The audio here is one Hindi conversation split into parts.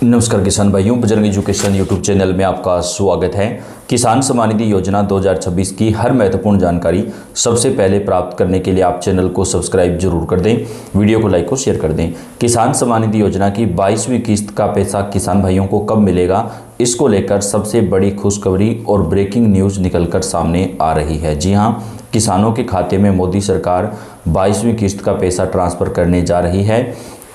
नमस्कार किसान भाइयों, बजरंग एजुकेशन यूट्यूब चैनल में आपका स्वागत है। किसान सम्मान निधि योजना 2026 की हर महत्वपूर्ण जानकारी सबसे पहले प्राप्त करने के लिए आप चैनल को सब्सक्राइब जरूर कर दें, वीडियो को लाइक और शेयर कर दें। किसान सम्मान निधि योजना की 22वीं किस्त का पैसा किसान भाइयों को कब मिलेगा, इसको लेकर सबसे बड़ी खुशखबरी और ब्रेकिंग न्यूज़ निकलकर सामने आ रही है। जी हाँ, किसानों के खाते में मोदी सरकार 22वीं किस्त का पैसा ट्रांसफ़र करने जा रही है।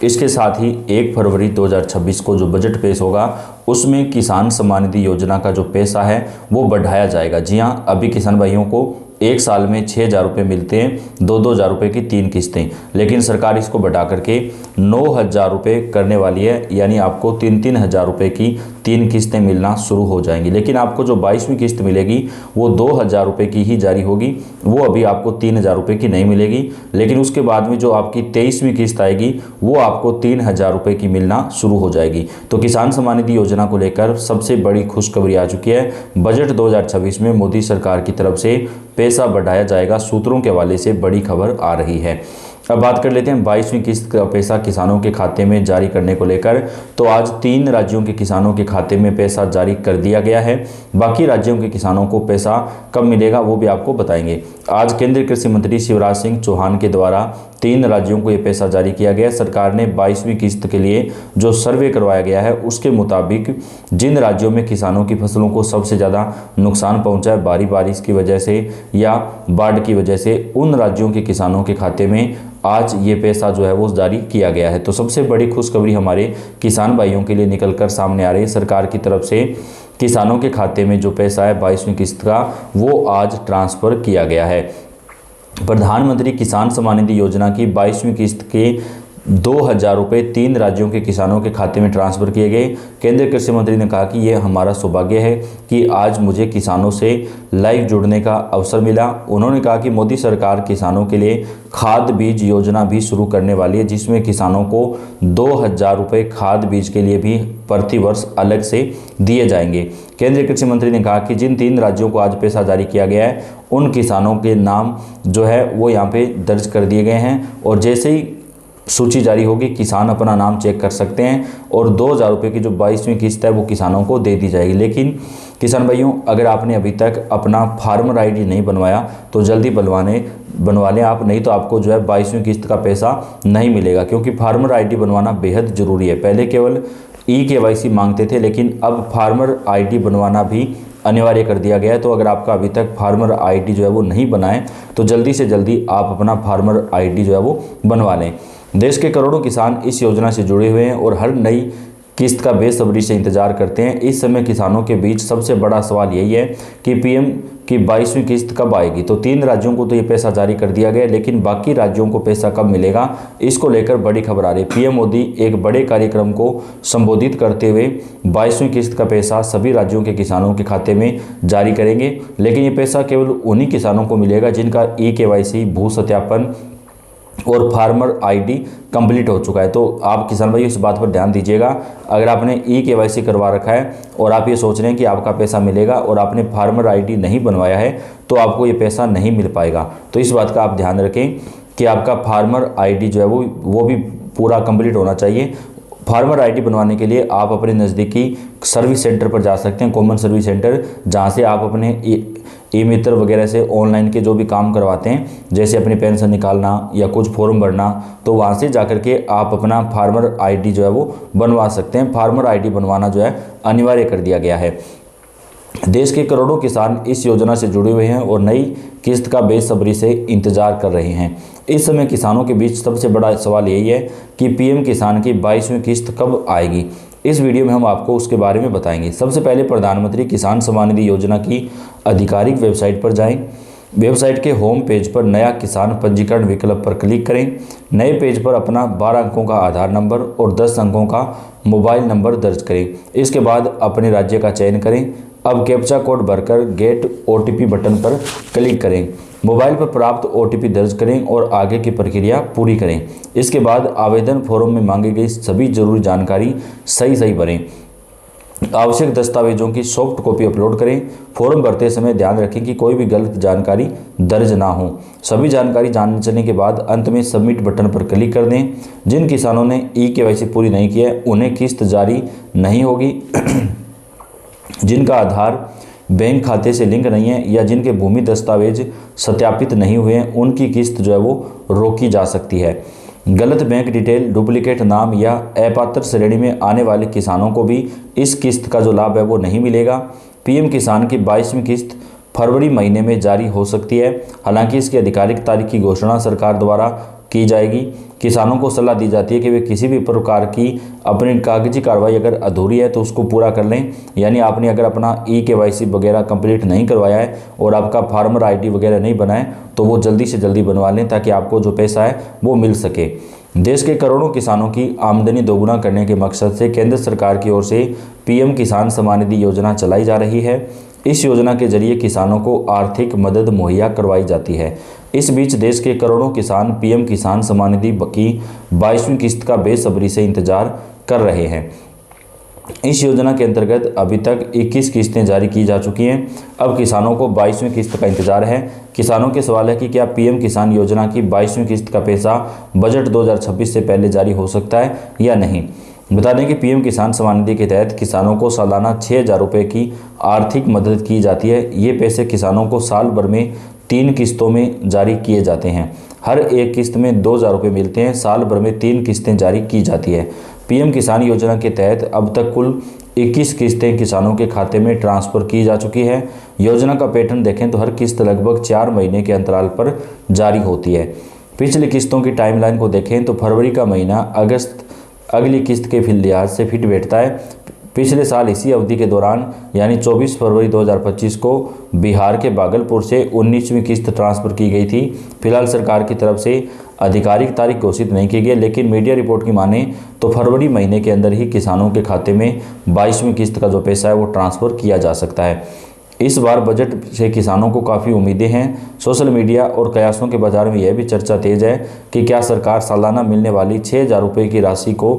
इसके साथ ही 1 फरवरी 2026 को जो बजट पेश होगा उसमें किसान सम्मान निधि योजना का जो पैसा है वो बढ़ाया जाएगा। जी हाँ, अभी किसान भाइयों को एक साल में 6,000 रुपये मिलते हैं, 2,000 रुपये की 3 किस्तें, लेकिन सरकार इसको बढ़ा करके 9,000 रुपये करने वाली है। यानी आपको 3,000 रुपये की 3 किस्तें मिलना शुरू हो जाएंगी। लेकिन आपको जो 22वीं किस्त मिलेगी वो 2,000 रुपये की ही जारी होगी, वो अभी आपको 3,000 रुपये की नहीं मिलेगी। लेकिन उसके बाद में जो आपकी 23वीं किस्त आएगी वो आपको 3,000 रुपये की मिलना शुरू हो जाएगी। तो किसान सम्मान निधि योजना को लेकर सबसे बड़ी खुशखबरी आ चुकी है। बजट 2026 में मोदी सरकार की तरफ से पैसा बढ़ाया जाएगा, सूत्रों के हवाले से बड़ी खबर आ रही है। अब बात कर लेते हैं 22वीं किस्त का पैसा किसानों के खाते में जारी करने को लेकर। तो आज 3 राज्यों के किसानों के खाते में पैसा जारी कर दिया गया है। बाकी राज्यों के किसानों को पैसा कब मिलेगा वो भी आपको बताएंगे। आज केंद्रीय कृषि मंत्री शिवराज सिंह चौहान के द्वारा 3 राज्यों को ये पैसा जारी किया गया। सरकार ने 22वीं किस्त के लिए जो सर्वे करवाया गया है उसके मुताबिक जिन राज्यों में किसानों की फसलों को सबसे ज़्यादा नुकसान पहुंचा है भारी बारिश की वजह से या बाढ़ की वजह से, उन राज्यों के किसानों के खाते में आज ये पैसा जो है वो जारी किया गया है। तो सबसे बड़ी खुशखबरी हमारे किसान भाइयों के लिए निकलकर सामने आ रही है। सरकार की तरफ से किसानों के खाते में जो पैसा है 22वीं किस्त का वो आज ट्रांसफ़र किया गया है। प्रधानमंत्री किसान सम्मान निधि योजना की 22वीं किस्त के 2,000 रुपये 3 राज्यों के किसानों के खाते में ट्रांसफ़र किए गए। केंद्रीय कृषि मंत्री ने कहा कि ये हमारा सौभाग्य है कि आज मुझे किसानों से लाइव जुड़ने का अवसर मिला। उन्होंने कहा कि मोदी सरकार किसानों के लिए खाद बीज योजना भी शुरू करने वाली है, जिसमें किसानों को 2,000 रुपये खाद बीज के लिए भी प्रति वर्ष अलग से दिए जाएंगे। केंद्रीय कृषि मंत्री ने कहा कि जिन 3 राज्यों को आज पैसा जारी किया गया है उन किसानों के नाम जो है वो यहाँ पे दर्ज कर दिए गए हैं और जैसे ही सूची जारी होगी किसान अपना नाम चेक कर सकते हैं और 2,000 रुपये की जो 22वीं किस्त है वो किसानों को दे दी जाएगी। लेकिन किसान भाइयों, अगर आपने अभी तक अपना फार्मर आईडी नहीं बनवाया तो जल्दी बनवा लें आप, नहीं तो आपको जो है 22वीं किस्त का पैसा नहीं मिलेगा, क्योंकि फार्मर आईडी बनवाना बेहद ज़रूरी है। पहले केवल KYC मांगते थे, लेकिन अब फार्मर आईडी बनवाना भी अनिवार्य कर दिया गया है। तो अगर आपका अभी तक फार्मर आईडी जो है वो नहीं बनाए तो जल्दी से जल्दी आप अपना फार्मर आईडी जो है वो बनवा लें। देश के करोड़ों किसान इस योजना से जुड़े हुए हैं और हर नई किस्त का बेसब्री से इंतजार करते हैं। इस समय किसानों के बीच सबसे बड़ा सवाल यही है कि PM की 22वीं किस्त कब आएगी। तो 3 राज्यों को तो ये पैसा जारी कर दिया गया, लेकिन बाकी राज्यों को पैसा कब मिलेगा, इसको लेकर बड़ी खबर आ रही है। PM मोदी एक बड़े कार्यक्रम को संबोधित करते हुए 22वीं किस्त का पैसा सभी राज्यों के किसानों के खाते में जारी करेंगे। लेकिन ये पैसा केवल उन्हीं किसानों को मिलेगा जिनका KYC, भू सत्यापन और फार्मर आईडी कंप्लीट हो चुका है। तो आप किसान भाई इस बात पर ध्यान दीजिएगा। अगर आपने KYC करवा रखा है और आप ये सोच रहे हैं कि आपका पैसा मिलेगा और आपने फार्मर आईडी नहीं बनवाया है तो आपको ये पैसा नहीं मिल पाएगा। तो इस बात का आप ध्यान रखें कि आपका फार्मर आईडी जो है वो भी पूरा कंप्लीट होना चाहिए। फार्मर आईडी बनवाने के लिए आप अपने नज़दीकी सर्विस सेंटर पर जा सकते हैं, कॉमन सर्विस सेंटर, जहां से आप अपने ई-मित्र वगैरह से ऑनलाइन के जो भी काम करवाते हैं, जैसे अपनी पेंशन निकालना या कुछ फॉर्म भरना, तो वहां से जाकर के आप अपना फार्मर आईडी जो है वो बनवा सकते हैं। फार्मर आईडी बनवाना जो है अनिवार्य कर दिया गया है। देश के करोड़ों किसान इस योजना से जुड़े हुए हैं और नई किस्त का बेसब्री से इंतजार कर रहे हैं। इस समय किसानों के बीच सबसे बड़ा सवाल यही है कि PM किसान की 22वीं किस्त कब आएगी। इस वीडियो में हम आपको उसके बारे में बताएंगे। सबसे पहले प्रधानमंत्री किसान सम्मान निधि योजना की आधिकारिक वेबसाइट पर जाएं। वेबसाइट के होम पेज पर नया किसान पंजीकरण विकल्प पर क्लिक करें। नए पेज पर अपना 12 अंकों का आधार नंबर और 10 अंकों का मोबाइल नंबर दर्ज करें। इसके बाद अपने राज्य का चयन करें। अब कैप्चा कोड भरकर गेट OTP बटन पर क्लिक करें। मोबाइल पर प्राप्त OTP दर्ज करें और आगे की प्रक्रिया पूरी करें। इसके बाद आवेदन फॉर्म में मांगी गई सभी जरूरी जानकारी सही भरें। आवश्यक दस्तावेजों की सॉफ्ट कॉपी अपलोड करें। फॉर्म भरते समय ध्यान रखें कि कोई भी गलत जानकारी दर्ज ना हो। सभी जानकारी जांचने के बाद अंत में सबमिट बटन पर क्लिक कर दें। जिन किसानों ने ई-केवाईसी पूरी नहीं किया है उन्हें किस्त जारी नहीं होगी। जिनका आधार बैंक खाते से लिंक नहीं है या जिनके भूमि दस्तावेज सत्यापित नहीं हुए हैं उनकी किस्त जो है वो रोकी जा सकती है। गलत बैंक डिटेल, डुप्लीकेट नाम या अपात्र श्रेणी में आने वाले किसानों को भी इस किस्त का जो लाभ है वो नहीं मिलेगा। पीएम किसान की 22वीं किस्त फरवरी महीने में जारी हो सकती है। हालांकि इसकी आधिकारिक तारीख की घोषणा सरकार द्वारा की जाएगी। किसानों को सलाह दी जाती है कि वे किसी भी प्रकार की अपनी कागजी कार्रवाई अगर अधूरी है तो उसको पूरा कर लें। यानी आपने अगर अपना ई-केवाईसी वगैरह कंप्लीट नहीं करवाया है और आपका फार्मर आईडी वगैरह नहीं बना है तो वो जल्दी से जल्दी बनवा लें ताकि आपको जो पैसा है वो मिल सके। देश के करोड़ों किसानों की आमदनी दोगुना करने के मकसद से केंद्र सरकार की ओर से पीएम किसान सम्मान निधि योजना चलाई जा रही है। इस योजना के जरिए किसानों को आर्थिक मदद मुहैया करवाई जाती है। इस बीच देश के करोड़ों किसान पीएम किसान सम्मान निधि की 22वीं किस्त का बेसब्री से इंतजार कर रहे हैं। इस योजना के अंतर्गत अभी तक 21 किस्तें जारी की जा चुकी हैं। अब किसानों को 22वीं किस्त का इंतजार है। किसानों के सवाल है कि क्या पीएम किसान योजना की 22वीं किस्त का पैसा बजट 2026 से पहले जारी हो सकता है या नहीं। बता दें कि पीएम किसान सम्मान निधि के तहत किसानों को सालाना 6,000 रुपये की आर्थिक मदद की जाती है। ये पैसे किसानों को साल भर में 3 किस्तों में जारी किए जाते हैं। हर एक किस्त में 2,000 रुपये मिलते हैं। साल भर में 3 किस्तें जारी की जाती है। पीएम किसान योजना के तहत अब तक कुल 21 किस्तें किसानों के खाते में ट्रांसफ़र की जा चुकी है। योजना का पैटर्न देखें तो हर किस्त लगभग 4 महीने के अंतराल पर जारी होती है। पिछली किस्तों की टाइमलाइन को देखें तो फरवरी का महीना अगस्त अगली किस्त के लिहाज से फिट बैठता है। पिछले साल इसी अवधि के दौरान यानी 24 फरवरी 2025 को बिहार के भागलपुर से 19वीं किस्त ट्रांसफ़र की गई थी। फिलहाल सरकार की तरफ से आधिकारिक तारीख घोषित नहीं की गई, लेकिन मीडिया रिपोर्ट की माने तो फरवरी महीने के अंदर ही किसानों के खाते में 22वीं किस्त का जो पैसा है वो ट्रांसफ़र किया जा सकता है। इस बार बजट से किसानों को काफ़ी उम्मीदें हैं। सोशल मीडिया और कयासों के बाजार में यह भी चर्चा तेज है कि क्या सरकार सालाना मिलने वाली 6,000 रुपये की राशि को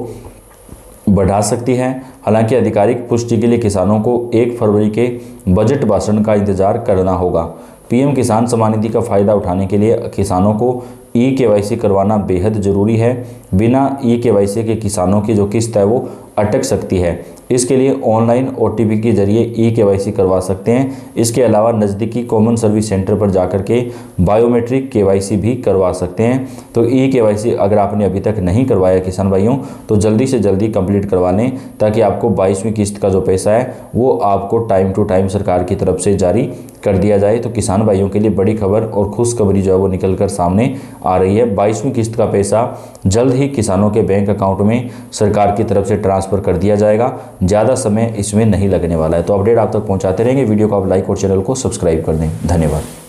बढ़ा सकती है। हालांकि आधिकारिक पुष्टि के लिए किसानों को 1 फरवरी के बजट भाषण का इंतजार करना होगा। पीएम किसान सम्मान निधि का फ़ायदा उठाने के लिए किसानों को ई-केवाईसी करवाना बेहद ज़रूरी है। बिना ई-केवाईसी के किसानों की जो किस्त है वो अटक सकती है। इसके लिए ऑनलाइन OTP के जरिए ई-केवाईसी करवा सकते हैं। इसके अलावा नज़दीकी कॉमन सर्विस सेंटर पर जाकर के बायोमेट्रिक केवाईसी भी करवा सकते हैं। तो ई-केवाईसी अगर आपने अभी तक नहीं करवाया किसान भाइयों तो जल्दी से जल्दी कंप्लीट करवा लें ताकि आपको 22वीं किस्त का जो पैसा है वो आपको टाइम टू टाइम सरकार की तरफ से जारी कर दिया जाए। तो किसान भाइयों के लिए बड़ी खबर और खुशखबरी जो है वो निकल कर सामने आ रही है। 22वीं किस्त का पैसा जल्द ही किसानों के बैंक अकाउंट में सरकार की तरफ से ट्रांसफ़र कर दिया जाएगा। ज़्यादा समय इसमें नहीं लगने वाला है। तो अपडेट आप तक पहुंचाते रहेंगे। वीडियो को आप लाइक और चैनल को सब्सक्राइब कर दें। धन्यवाद।